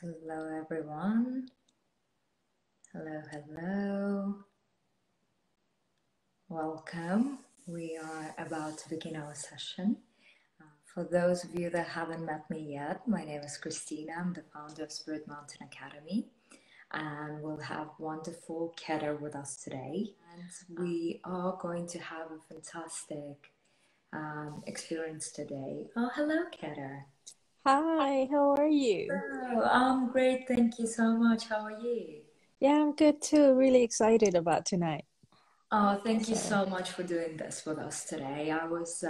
Hello, everyone. Hello, hello. Welcome. We are about to begin our session. For those of you that haven't met me yet, my name is Christina. I'm the founder of Spirit Mountain Academy, and we'll have wonderful Keter with us today. And we are going to have a fantastic experience today. Oh, hello, Keter. Hi, how are you? Oh, I'm great. Thank you so much. How are you? Yeah, I'm good too. Really excited about tonight. Oh, thank you So, so much for doing this with us today. I was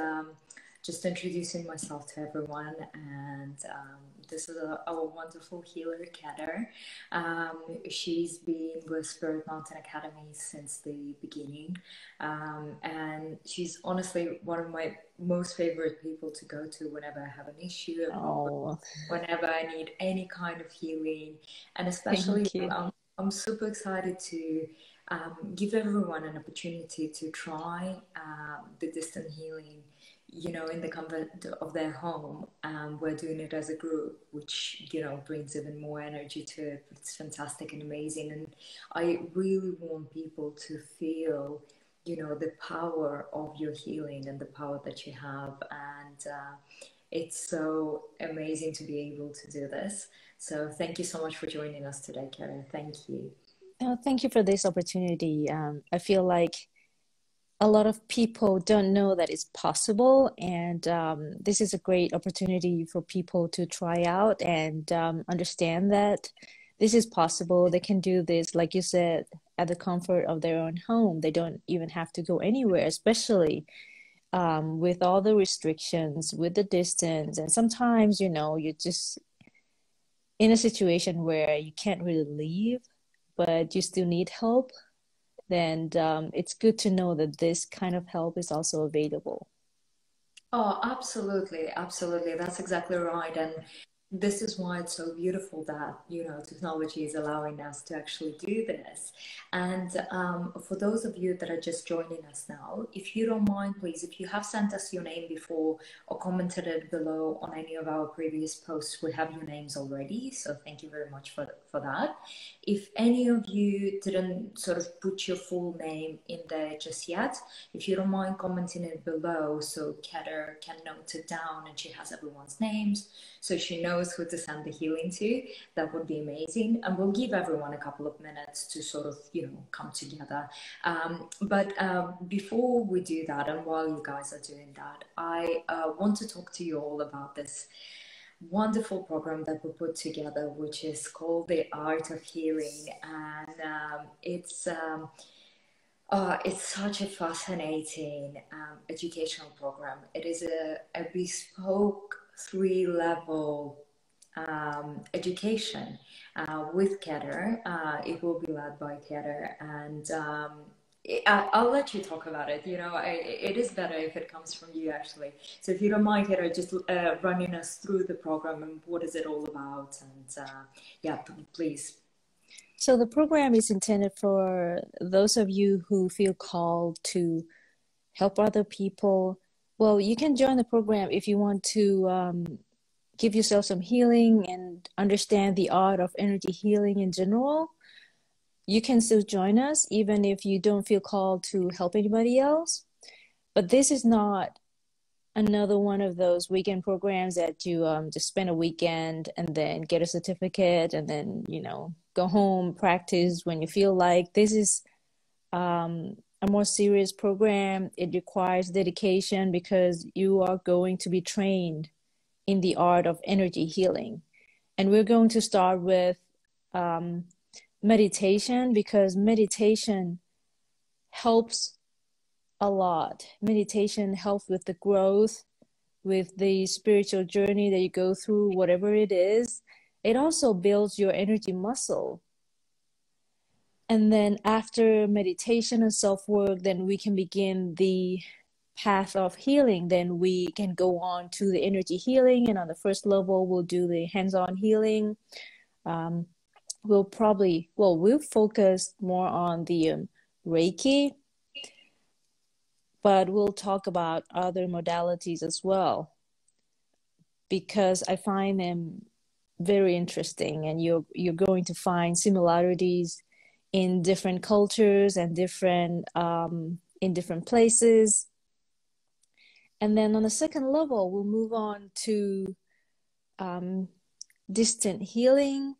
just introducing myself to everyone, and this is our wonderful healer, Keter. She's been with Spirit Mountain Academy since the beginning, and she's honestly one of my most favorite people to go to whenever I have an issue, a problem, oh, whenever I need any kind of healing, and especially thank you. I'm super excited to give everyone an opportunity to try the distant healing, in the comfort of their home. We're doing it as a group, which, brings even more energy to it. It's fantastic and amazing. And I really want people to feel, the power of your healing and the power that you have. And it's so amazing to be able to do this. So thank you so much for joining us today, Karen. Thank you. Oh, thank you for this opportunity. I feel like a lot of people don't know that it's possible, and this is a great opportunity for people to try out and understand that this is possible. They can do this, like you said, at the comfort of their own home. They don't even have to go anywhere, especially with all the restrictions, with the distance. And sometimes, you're just in a situation where you can't really leave, but you still need help. Then it's good to know that this kind of help is also available. Oh, absolutely, absolutely. That's exactly right. And this is why it's so beautiful that, technology is allowing us to actually do this. And for those of you that are just joining us now, if you don't mind, please, if you have sent us your name before or commented it below on any of our previous posts, we have your names already. So thank you very much for that. If any of you didn't sort of put your full name in there just yet, if you don't mind commenting it below so Keter can note it down and she has everyone's names so she knows who to send the healing to, that would be amazing. And we'll give everyone a couple of minutes to sort of, come together. But before we do that, and while you guys are doing that, I want to talk to you all about this wonderful program that we put together, which is called the Art of Healing. And it's such a fascinating educational program. It is a bespoke three-level education with Keter. It will be led by Keter, and I'll let you talk about it. It is better if it comes from you, actually. So if you don't mind, Keter, just running us through the program and what is it all about, and yeah, please. So the program is intended for those of you who feel called to help other people. Well, you can join the program if you want to give yourself some healing and understand the art of energy healing in general. You can still join us even if you don't feel called to help anybody else. But this is not another one of those weekend programs that you just spend a weekend and then get a certificate and then, go home, practice when you feel like. This is a more serious program. It requires dedication because you are going to be trained in the art of energy healing. And we're going to start with um, meditation because meditation helps a lot. Meditation helps with the growth, with the spiritual journey that you go through, whatever it is. It also builds your energy muscle. And then after meditation and self work, then we can begin the path of healing. Then we can go on to the energy healing. And on the first level, we'll do the hands on healing. Um, we'll focus more on the Reiki, but we'll talk about other modalities as well because I find them very interesting, and you're going to find similarities in different cultures and different in different places. And then on the second level, we'll move on to distant healing,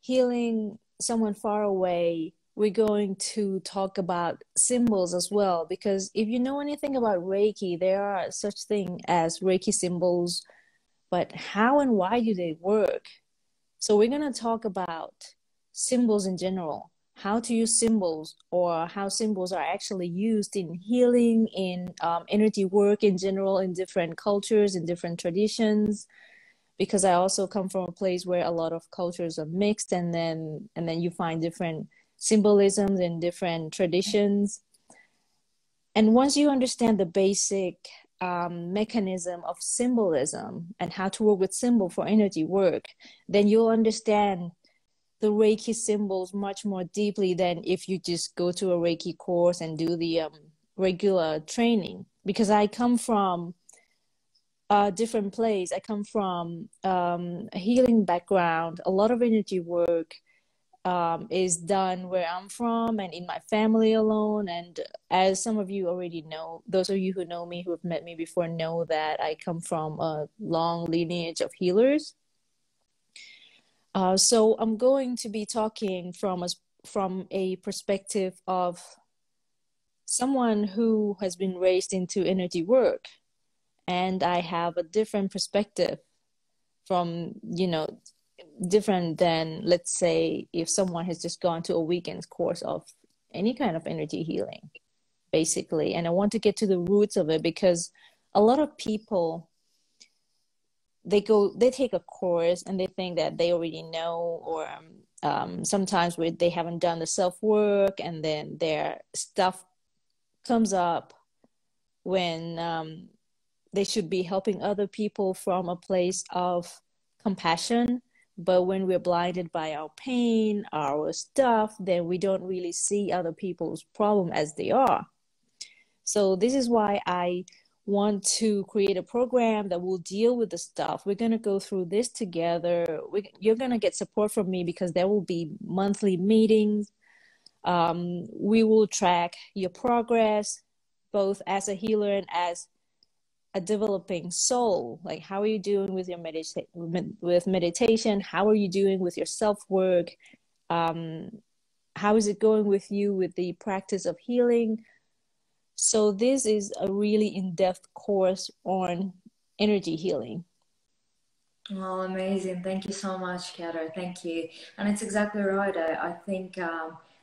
healing someone far away. We're going to talk about symbols as well, because if you know anything about Reiki, there are such thing as Reiki symbols, but how and why do they work? So we're going to talk about symbols in general, how to use symbols, or how symbols are actually used in healing, in energy work in general, in different cultures, in different traditions. Because I also come from a place where a lot of cultures are mixed, and then you find different symbolisms and different traditions. And once you understand the basic mechanism of symbolism and how to work with symbol for energy work, then you'll understand the Reiki symbols much more deeply than if you just go to a Reiki course and do the regular training. Because I come from a different place. I come from a healing background. A lot of energy work is done where I'm from and in my family alone. And as some of you already know, those of you who know me, who have met me before, know that I come from a long lineage of healers. So I'm going to be talking from a perspective of someone who has been raised into energy work. And I have a different perspective from, different than, let's say, if someone has just gone to a weekend course of any kind of energy healing, basically. And I want to get to the roots of it, because a lot of people, they take a course and they think that they already know, or sometimes they haven't done the self-work, and then their stuff comes up when they should be helping other people from a place of compassion. But when we're blinded by our pain, our stuff, then we don't really see other people's problem as they are. So this is why I want to create a program that will deal with the stuff. We're going to go through this together. You're going to get support from me, because there will be monthly meetings. We will track your progress, both as a healer and as a developing soul. Like, how are you doing with your meditation? How are you doing with your self-work? How is it going with you with the practice of healing? So this is a really in-depth course on energy healing. Well, amazing. Thank you so much, Kara. Thank you. And it's exactly right. I think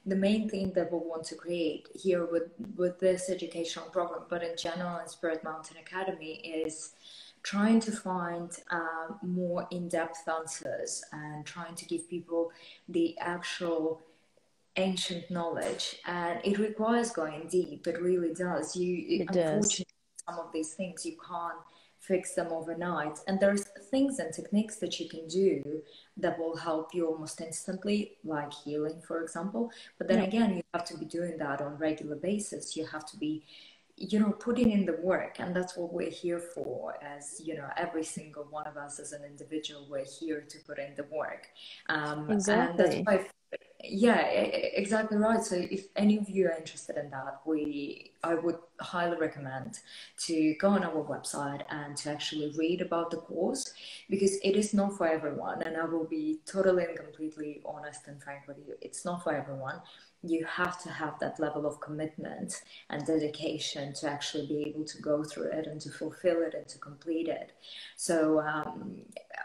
the main thing that we want to create here with this educational program, but in general in Spirit Mountain Academy, is trying to find more in-depth answers and trying to give people the actual ancient knowledge. And it requires going deep. It really does. It does. Unfortunately, some of these things you can't fix them overnight, and there's things and techniques that you can do that will help you almost instantly, like healing, for example. But then again, you have to be doing that on a regular basis. You have to be putting in the work, and that's what we're here for. As every single one of us as an individual, we're here to put in the work. And that's Exactly. why, yeah, exactly right. So if any of you are interested in that, I would highly recommend to go on our website and to actually read about the course, because it is not for everyone. And I will be totally and completely honest and frank with you. It's not for everyone. You have to have that level of commitment and dedication to actually be able to go through it and to fulfill it and to complete it. So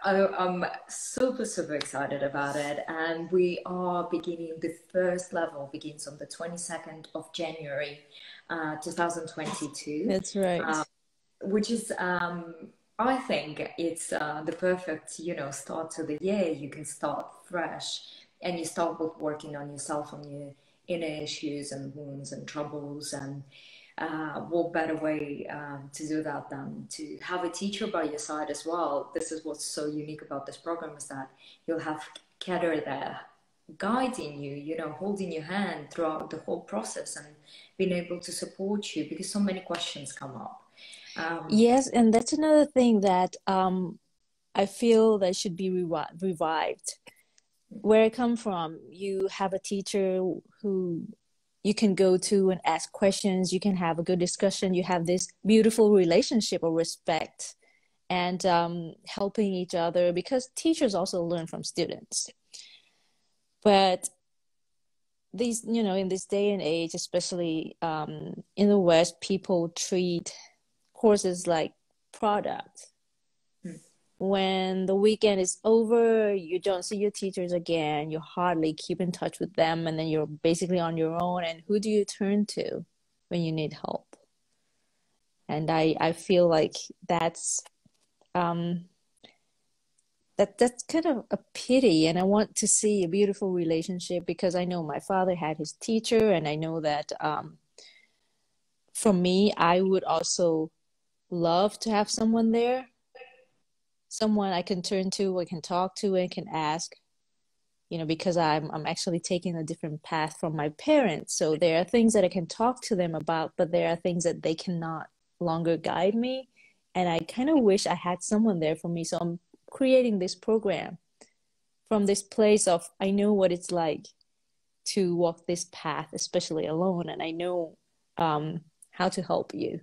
I'm super, super excited about it. And we are beginning, the first level begins on the 22nd of January, 2022. That's right. Which is, I think it's the perfect, start to the year. You can start fresh, and you start with working on yourself, on your inner issues and wounds and troubles. And what better way to do that than to have a teacher by your side as well. This is what's so unique about this program, is that you'll have Kedar there guiding you, holding your hand throughout the whole process and being able to support you, because so many questions come up. Yes, and that's another thing that I feel that should be revived. Where I come from, you have a teacher who you can go to and ask questions. You can have a good discussion. You have this beautiful relationship of respect and helping each other, because teachers also learn from students. But these, in this day and age, especially in the West, people treat courses like product. When the weekend is over, you don't see your teachers again. You hardly keep in touch with them, and then you're basically on your own. And who do you turn to when you need help? And I feel like that's um, that's kind of a pity. And I want to see a beautiful relationship, because I know my father had his teacher, and I know that for me, I would also love to have someone there, someone I can turn to, I can talk to, and can ask, because I'm actually taking a different path from my parents. So there are things that I can talk to them about, but there are things that they cannot longer guide me. And I kind of wish I had someone there for me. So I'm creating this program from this place of, I know what it's like to walk this path, especially alone, and I know how to help you.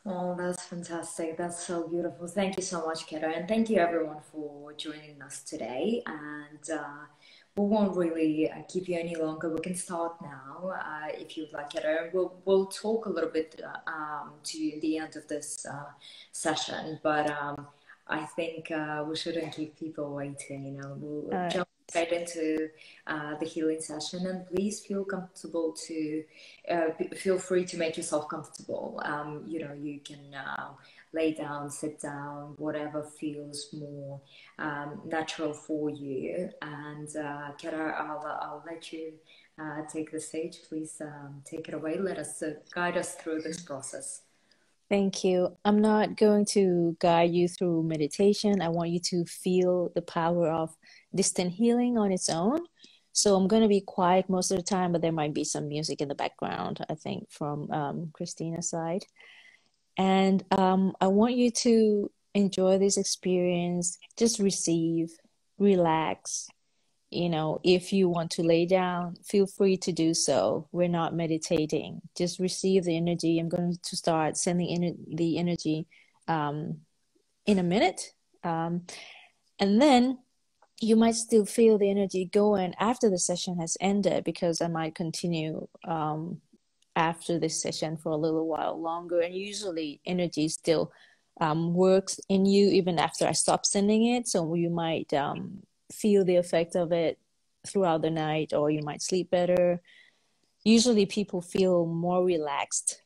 Oh, that's fantastic. That's so beautiful. Thank you so much, Kira. And thank you everyone for joining us today. And we won't really keep you any longer. We can start now if you'd like, Kira. We'll talk a little bit to the end of this session, but I think we shouldn't keep people waiting. We'll jump right into the healing session, and please feel comfortable to feel free to make yourself comfortable. You can lay down, sit down, whatever feels more natural for you. And Kara, I'll let you take the stage. Please take it away. Let us guide us through this process. Thank you. I'm not going to guide you through meditation. I want you to feel the power of distant healing on its own. So I'm going to be quiet most of the time, but there might be some music in the background, I think, from Christina's side. And I want you to enjoy this experience, just receive, relax. If you want to lay down, feel free to do so. We're not meditating. Just receive the energy. I'm going to start sending in the energy in a minute. And then you might still feel the energy going after the session has ended, because I might continue after this session for a little while longer. And usually energy still works in you even after I stop sending it. So you might feel the effect of it throughout the night, or you might sleep better. Usually people feel more relaxed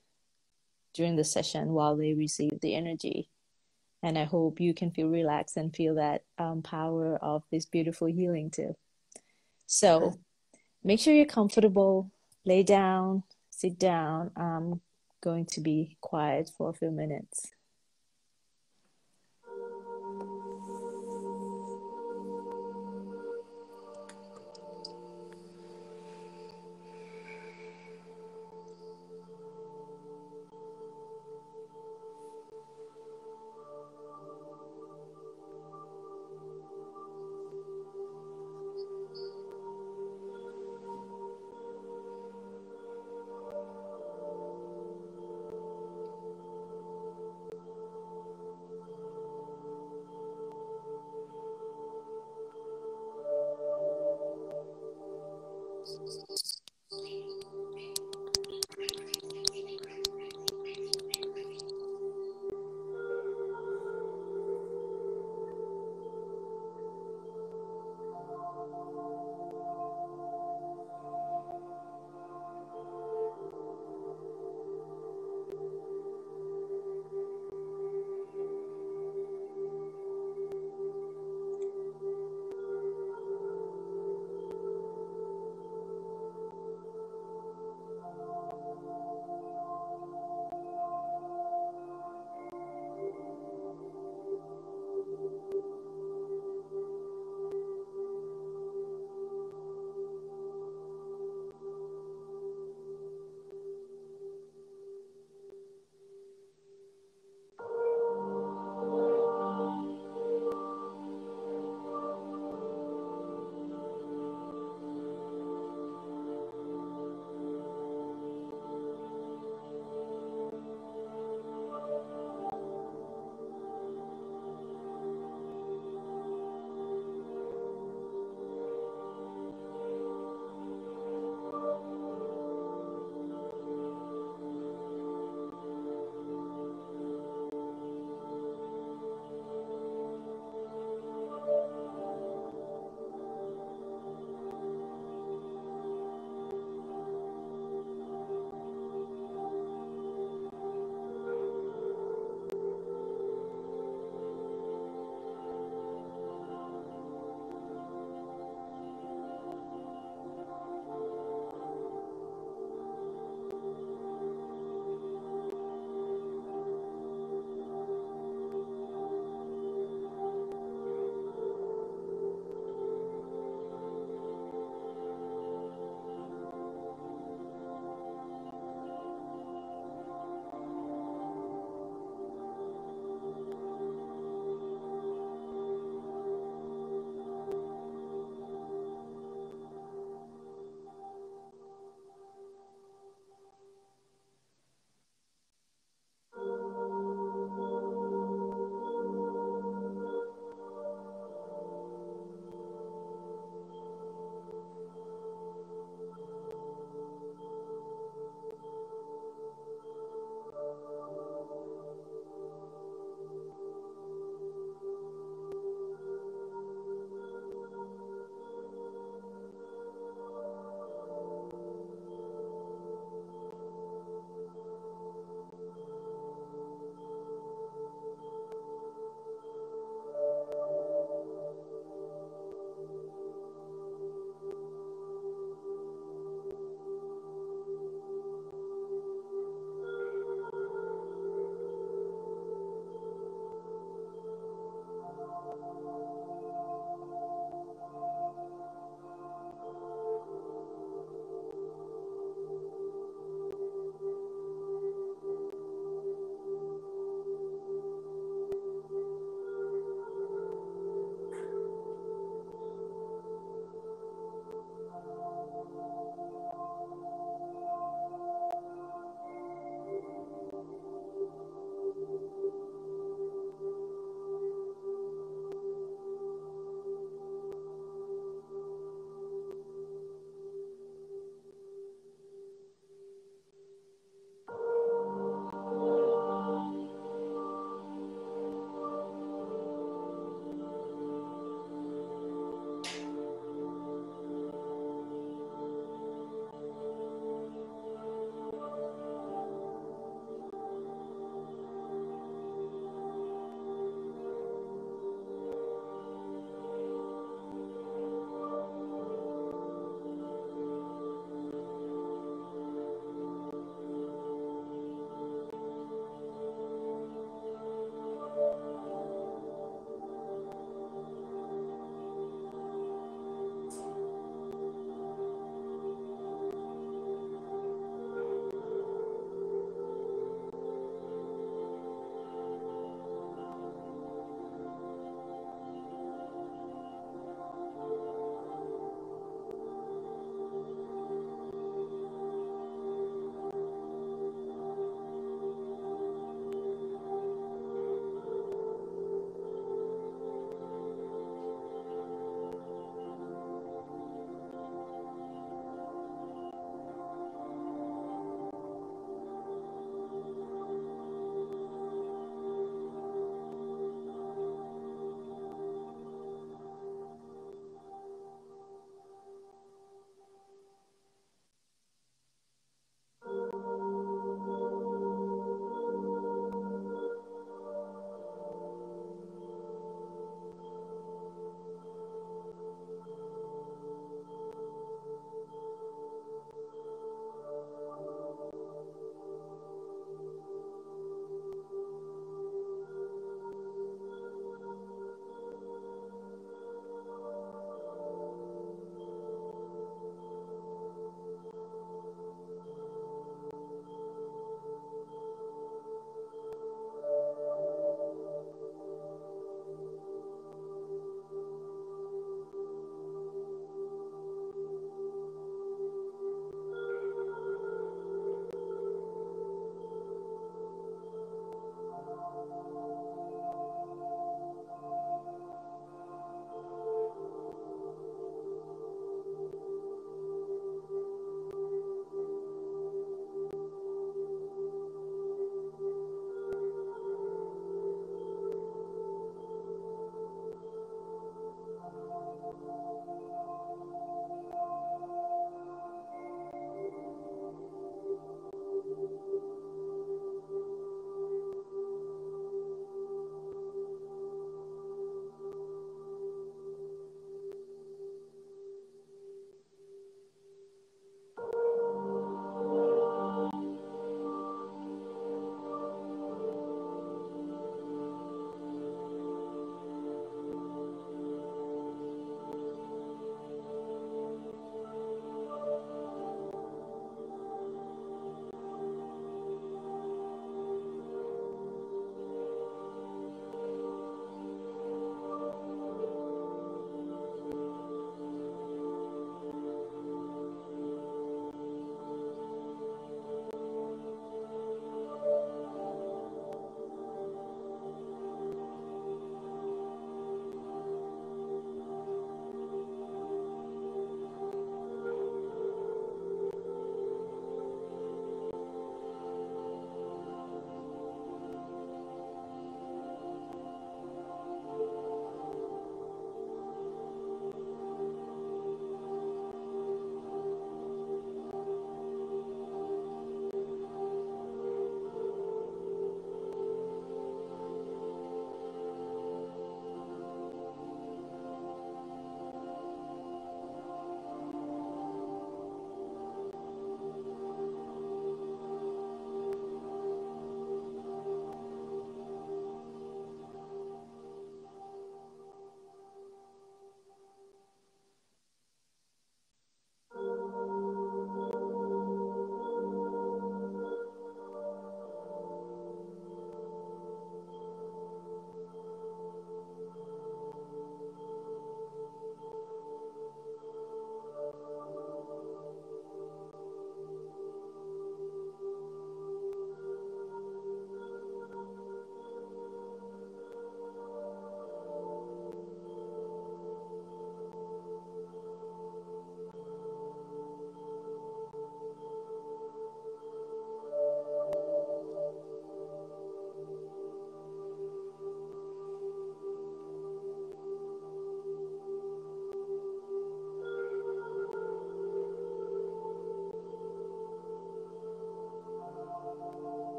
during the session while they receive the energy. And I hope you can feel relaxed and feel that power of this beautiful healing too. So make sure you're comfortable, lay down, sit down. I'm going to be quiet for a few minutes.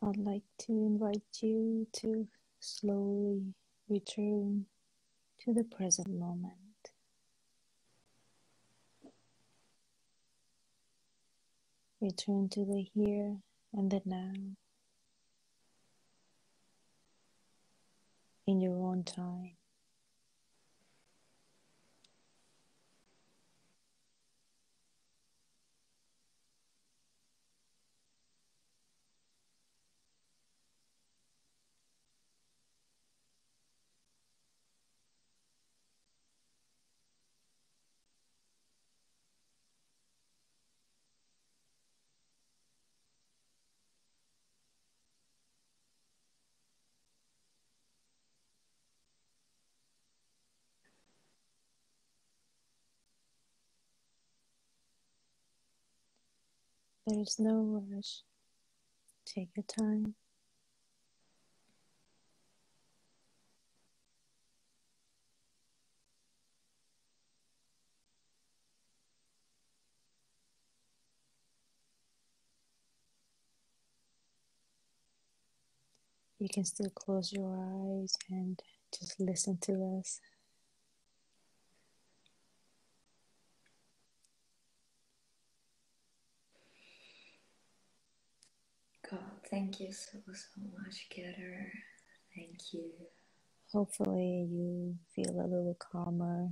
I'd like to invite you to slowly return to the present moment. Return to the here and the now in your own time. There is no rush. Take your time. You can still close your eyes and just listen to us. God, thank you so much, Getter. Thank you. Hopefully you feel a little calmer.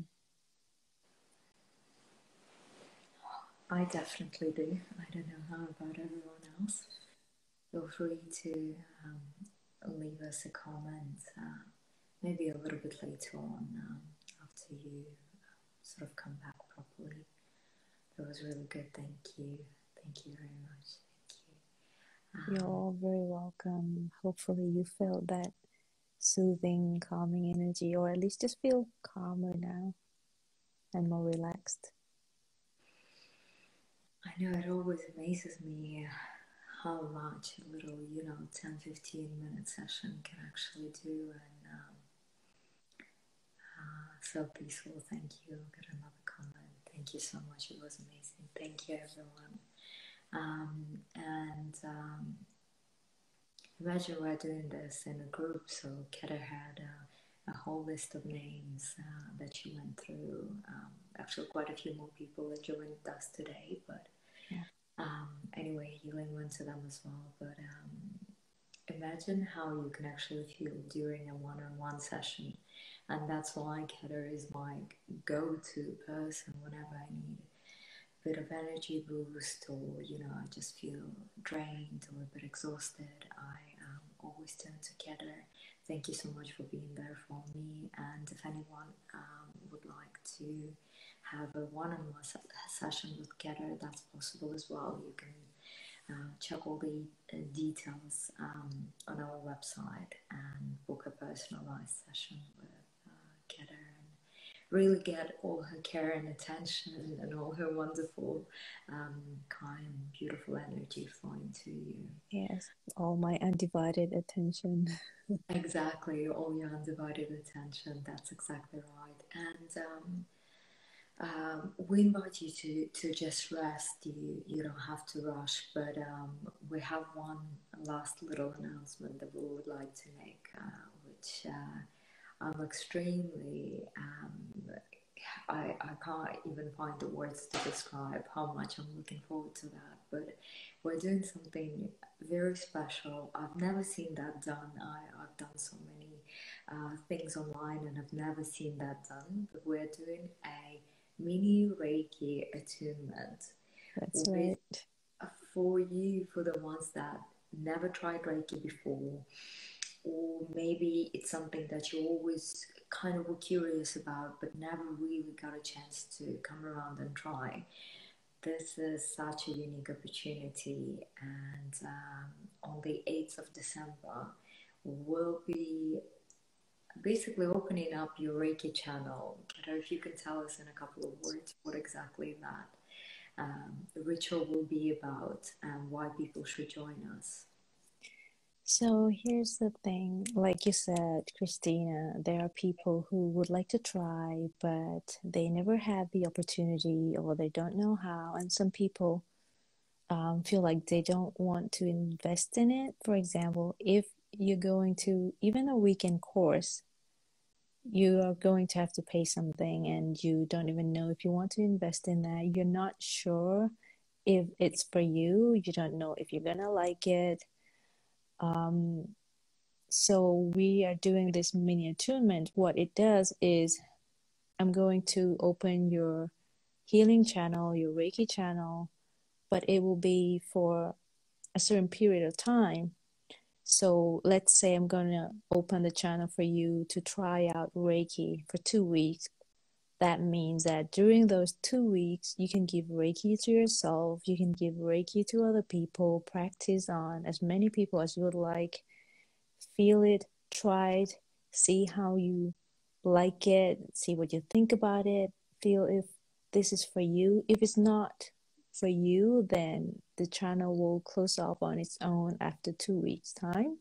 I definitely do. I don't know how about everyone else. Feel free to leave us a comment, maybe a little bit later on after you sort of come back properly. That was really good. Thank you. Thank you very much. Thank you. You're all very welcome. Hopefully you felt that soothing, calming energy, or at least just feel calmer now and more relaxed. I know it always amazes me how much a little, 10-15 minute session can actually do, and so peaceful. Thank you. I'll get another comment. Thank you so much. It was amazing. Thank you, everyone. Imagine we're doing this in a group. So Keta had a whole list of names that she went through. Actually, quite a few more people that joined us today, but anyway, healing went to them as well. But imagine how you can actually feel during a one-on-one session, and that's why Keta is my go-to person whenever I need a bit of energy boost, or I just feel drained or a bit exhausted. I always turn to Keta. Thank you so much for being there for me, and if anyone would like to have a one-on-one session with Keta, that's possible as well. You can check all the details on our website and book a personalized session with Keta and really get all her care and attention and all her wonderful, kind, beautiful energy flowing to you. Yes, all my undivided attention. Exactly, all your undivided attention. That's exactly right. And we invite you to just rest. You don't have to rush, but we have one last little announcement that we would like to make, which I'm extremely I can't even find the words to describe how much I'm looking forward to that. But we're doing something very special. I've never seen that done. I've done so many things online and I've never seen that done. But we're doing a mini Reiki attunement. That's right. For you, for the ones that never tried Reiki before, or maybe it's something that you always kind of were curious about but never really got a chance to come around and try. This is such a unique opportunity, and on the 8th of December we'll be basically opening up your Reiki channel. I don't know if you can tell us in a couple of words what exactly that ritual will be about and why people should join us. So here's the thing, like you said, Christina, there are people who would like to try, but they never had the opportunity or they don't know how. And some people feel like they don't want to invest in it. For example, if you're going to even a weekend course, you are going to have to pay something and you don't even know if you want to invest in that. You're not sure if it's for you. You don't know if you're gonna like it. Um, so we are doing this mini attunement. What it does is I'm going to open your healing channel, your Reiki channel, but it will be for a certain period of time. So let's say I'm going to open the channel for you to try out Reiki for 2 weeks. That means that during those 2 weeks, you can give Reiki to yourself, you can give Reiki to other people, practice on as many people as you would like, feel it, try it, see how you like it, see what you think about it, feel if this is for you. If it's not for you, then the channel will close off on its own after 2 weeks' time.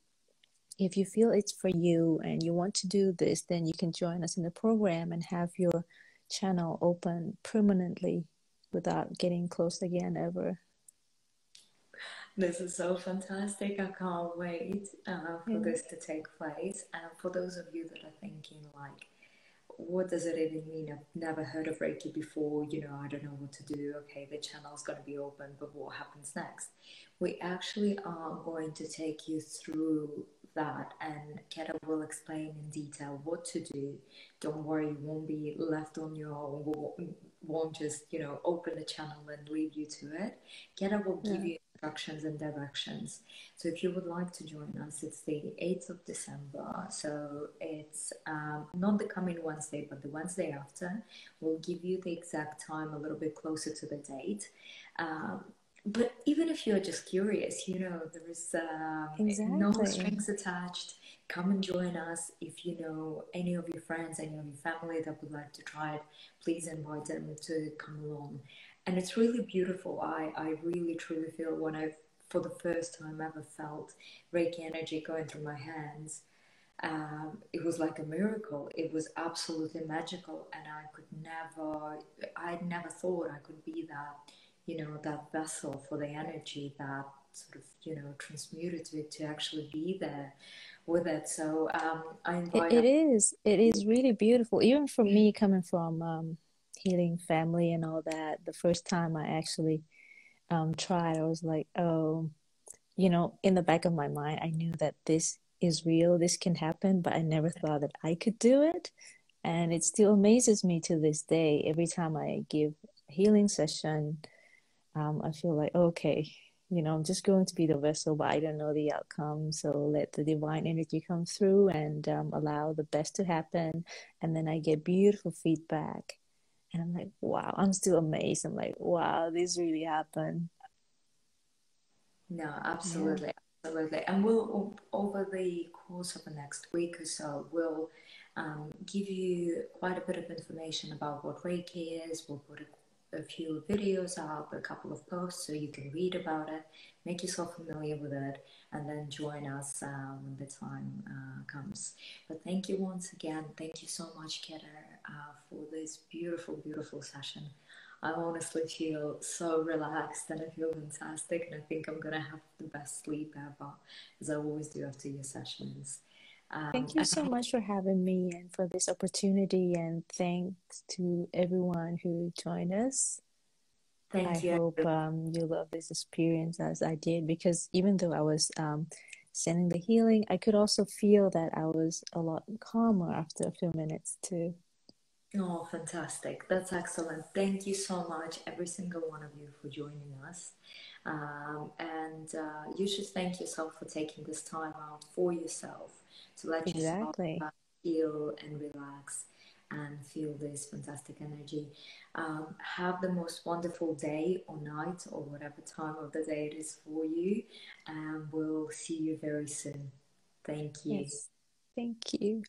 If you feel it's for you and you want to do this, then you can join us in the program and have your channel open permanently without getting closed again ever. This is so fantastic. I can't wait for Yeah. this to take place. And for those of you that are thinking, like, what does it even mean? I've never heard of Reiki before. I don't know what to do. Okay, the channel's going to be open, but what happens next? We actually are going to take you through that, and Keta will explain in detail what to do. Don't worry, you won't be left on your own. We won't just, open the channel and leave you to it. Keta will give Yeah. you instructions and directions. So if you would like to join us, it's the 8th of December. So it's not the coming Wednesday, but the Wednesday after. We'll give you the exact time a little bit closer to the date. But even if you're just curious, there is no Exactly. strings attached. Come and join us. If you know any of your friends, any of your family that would like to try it, please invite them to come along. And it's really beautiful. I really truly feel when I, for the first time ever, felt Reiki energy going through my hands. It was like a miracle. It was absolutely magical, and I never thought I could be that, that vessel for the energy that sort of, transmuted to actually be there with it. So I It, invite it is. It you. is really beautiful. Even for me, coming from healing family and all that, the first time I actually tried, I was like, oh, in the back of my mind, I knew that this is real, this can happen, but I never thought that I could do it. And it still amazes me to this day. Every time I give a healing session, I feel like, okay, I'm just going to be the vessel, but I don't know the outcome. So let the divine energy come through and allow the best to happen. And then I get beautiful feedback. And I'm like, wow, I'm still amazed. I'm like, wow, this really happened. No, Yeah, absolutely, absolutely. And we'll, over the course of the next week or so, we'll give you quite a bit of information about what Reiki is. We'll put a few videos up, a couple of posts so you can read about it, make yourself familiar with it, and then join us when the time comes. But thank you once again. Thank you so much, Keter, for this beautiful, beautiful session. I honestly feel so relaxed and I feel fantastic, and I think I'm gonna have the best sleep ever, as I always do after your sessions. thank you And so much for having me and for this opportunity. And thanks to everyone who joined us. I thank you. hope you love this experience as I did, because even though I was sending the healing, I could also feel that I was a lot calmer after a few minutes too. Oh, fantastic. That's excellent. Thank you so much, every single one of you, for joining us. And you should thank yourself for taking this time out for yourself to let yourself Exactly. feel and relax and feel this fantastic energy. Have the most wonderful day or night or whatever time of the day it is for you. And we'll see you very soon. Thank you. Yes. Thank you.